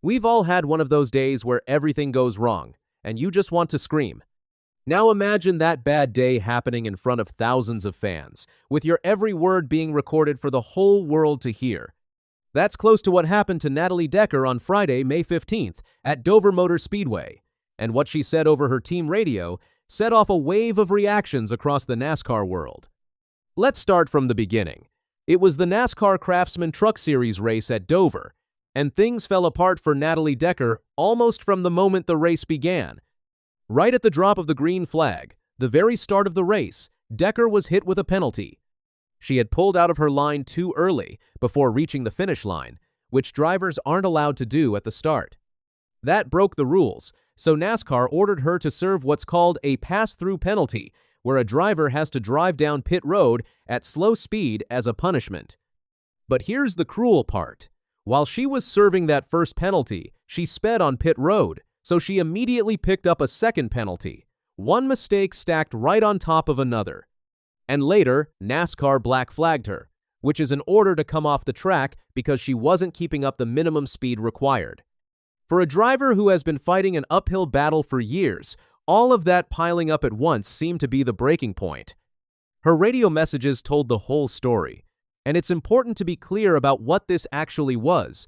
We've all had one of those days where everything goes wrong, and you just want to scream. Now imagine that bad day happening in front of thousands of fans, with your every word being recorded for the whole world to hear. That's close to what happened to Natalie Decker on Friday, May 15th, at Dover Motor Speedway, and what she said over her team radio set off a wave of reactions across the NASCAR world. Let's start from the beginning. It was the NASCAR Craftsman Truck Series race at Dover, and things fell apart for Natalie Decker almost from the moment the race began. Right at the drop of the green flag, the very start of the race, Decker was hit with a penalty. She had pulled out of her line too early before reaching the finish line, which drivers aren't allowed to do at the start. That broke the rules, so NASCAR ordered her to serve what's called a pass-through penalty, where a driver has to drive down pit road at slow speed as a punishment. But here's the cruel part. While she was serving that first penalty, she sped on pit road, so she immediately picked up a second penalty. One mistake stacked right on top of another. And later, NASCAR black flagged her, which is an order to come off the track because she wasn't keeping up the minimum speed required. For a driver who has been fighting an uphill battle for years, all of that piling up at once seemed to be the breaking point. Her radio messages told the whole story, and it's important to be clear about what this actually was.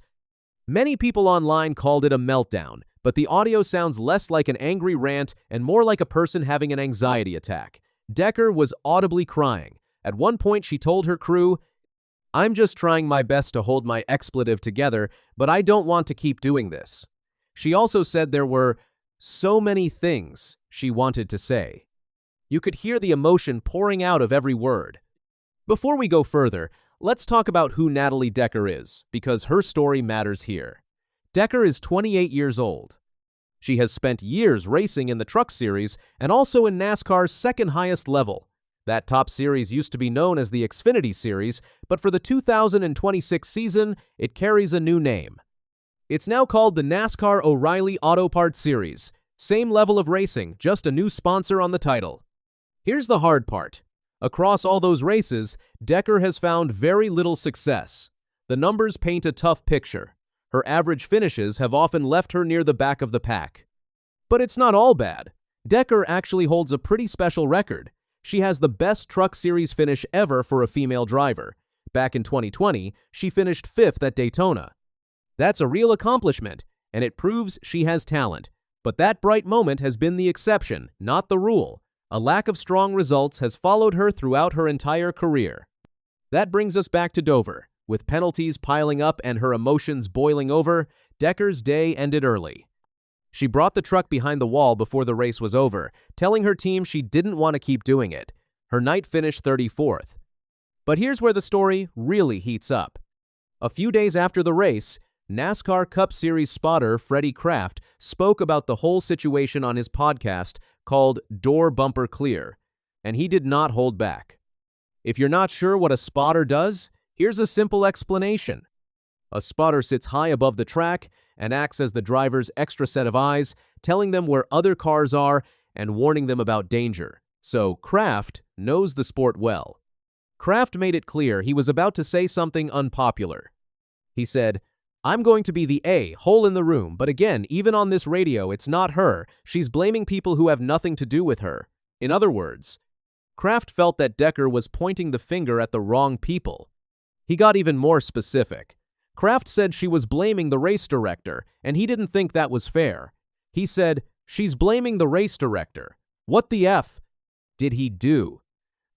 Many people online called it a meltdown, but the audio sounds less like an angry rant and more like a person having an anxiety attack. Decker was audibly crying. At one point, she told her crew, "I'm just trying my best to hold my expletive together, but I don't want to keep doing this." She also said there were so many things she wanted to say. You could hear the emotion pouring out of every word. Before we go further, let's talk about who Natalie Decker is, because her story matters here. Decker is 28 years old. She has spent years racing in the Truck Series and also in NASCAR's second highest level. That top series used to be known as the Xfinity Series, but for the 2026 season, it carries a new name. It's now called the NASCAR O'Reilly Auto Parts Series. Same level of racing, just a new sponsor on the title. Here's the hard part. Across all those races, Decker has found very little success. The numbers paint a tough picture. Her average finishes have often left her near the back of the pack. But it's not all bad. Decker actually holds a pretty special record. She has the best Truck Series finish ever for a female driver. Back in 2020, she finished 5th at Daytona. That's a real accomplishment, and it proves she has talent. But that bright moment has been the exception, not the rule. A lack of strong results has followed her throughout her entire career. That brings us back to Dover. With penalties piling up and her emotions boiling over, Decker's day ended early. She brought the truck behind the wall before the race was over, telling her team she didn't want to keep doing it. Her night finished 34th. But here's where the story really heats up. A few days after the race, NASCAR Cup Series spotter Freddie Kraft spoke about the whole situation on his podcast called Door Bumper Clear, and he did not hold back. If you're not sure what a spotter does, here's a simple explanation. A spotter sits high above the track and acts as the driver's extra set of eyes, telling them where other cars are and warning them about danger. So Kraft knows the sport well. Kraft made it clear he was about to say something unpopular. He said, "I'm going to be the hole in the room, but again, even on this radio, it's not her. She's blaming people who have nothing to do with her." In other words, Kraft felt that Decker was pointing the finger at the wrong people. He got even more specific. Kraft said she was blaming the race director, and he didn't think that was fair. He said, "She's blaming the race director. What the F did he do?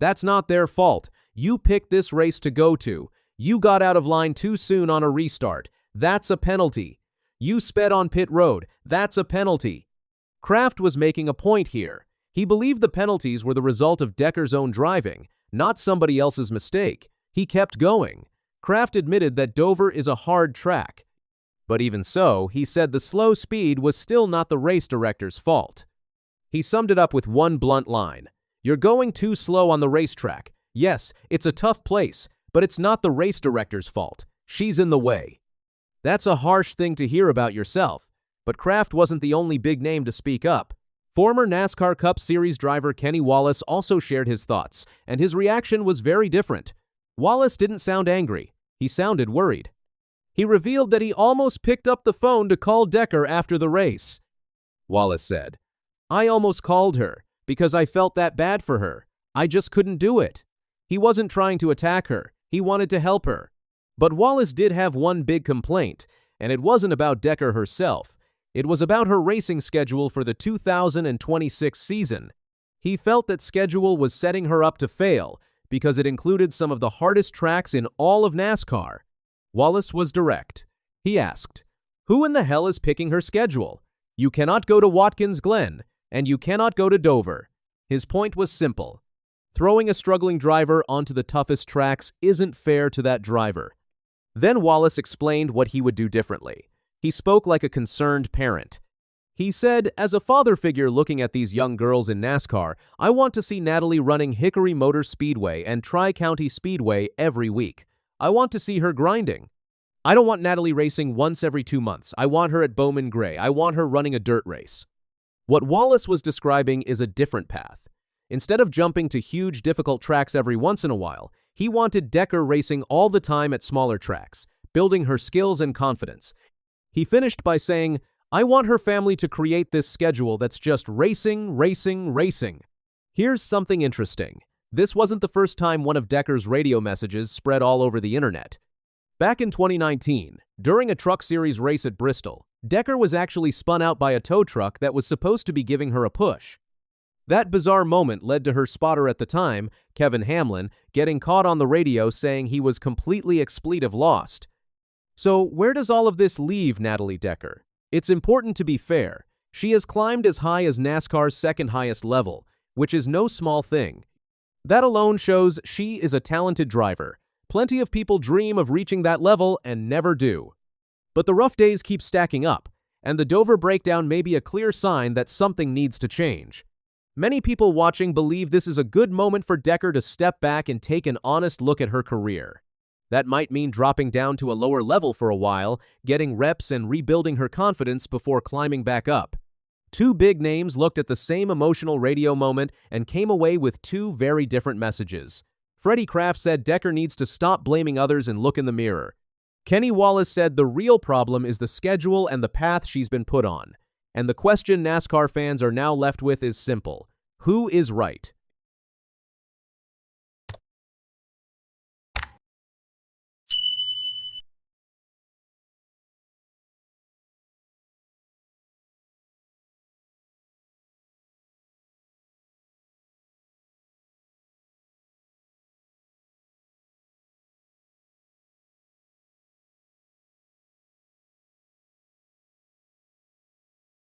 That's not their fault. You picked this race to go to. You got out of line too soon on a restart. That's a penalty. You sped on pit road. That's a penalty." Kraft was making a point here. He believed the penalties were the result of Decker's own driving, not somebody else's mistake. He kept going. Kraft admitted that Dover is a hard track. But even so, he said the slow speed was still not the race director's fault. He summed it up with one blunt line. "You're going too slow on the racetrack. Yes, it's a tough place, but it's not the race director's fault. She's in the way." That's a harsh thing to hear about yourself, but Kraft wasn't the only big name to speak up. Former NASCAR Cup Series driver Kenny Wallace also shared his thoughts, and his reaction was very different. Wallace didn't sound angry. He sounded worried. He revealed that he almost picked up the phone to call Decker after the race. Wallace said, "I almost called her because I felt that bad for her. I just couldn't do it." He wasn't trying to attack her. He wanted to help her. But Wallace did have one big complaint, and it wasn't about Decker herself. It was about her racing schedule for the 2026 season. He felt that schedule was setting her up to fail because it included some of the hardest tracks in all of NASCAR. Wallace was direct. He asked, "Who in the hell is picking her schedule? You cannot go to Watkins Glen, and you cannot go to Dover." His point was simple. Throwing a struggling driver onto the toughest tracks isn't fair to that driver. Then Wallace explained what he would do differently. He spoke like a concerned parent. He said, "As a father figure looking at these young girls in NASCAR, I want to see Natalie running Hickory Motor Speedway and Tri-County Speedway every week. I want to see her grinding. I don't want Natalie racing once every 2 months. I want her at Bowman Gray. I want her running a dirt race." What Wallace was describing is a different path. Instead of jumping to huge, difficult tracks every once in a while, he wanted Decker racing all the time at smaller tracks, building her skills and confidence. He finished by saying, "I want her family to create this schedule that's just racing, racing, racing." Here's something interesting. This wasn't the first time one of Decker's radio messages spread all over the internet. Back in 2019, during a Truck Series race at Bristol, Decker was actually spun out by a tow truck that was supposed to be giving her a push. That bizarre moment led to her spotter at the time, Kevin Hamlin, getting caught on the radio saying he was completely expletive lost. So where does all of this leave Natalie Decker? It's important to be fair. She has climbed as high as NASCAR's second highest level, which is no small thing. That alone shows she is a talented driver. Plenty of people dream of reaching that level and never do. But the rough days keep stacking up, and the Dover breakdown may be a clear sign that something needs to change. Many people watching believe this is a good moment for Decker to step back and take an honest look at her career. That might mean dropping down to a lower level for a while, getting reps and rebuilding her confidence before climbing back up. Two big names looked at the same emotional radio moment and came away with two very different messages. Freddie Kraft said Decker needs to stop blaming others and look in the mirror. Kenny Wallace said the real problem is the schedule and the path she's been put on. And the question NASCAR fans are now left with is simple. Who is right?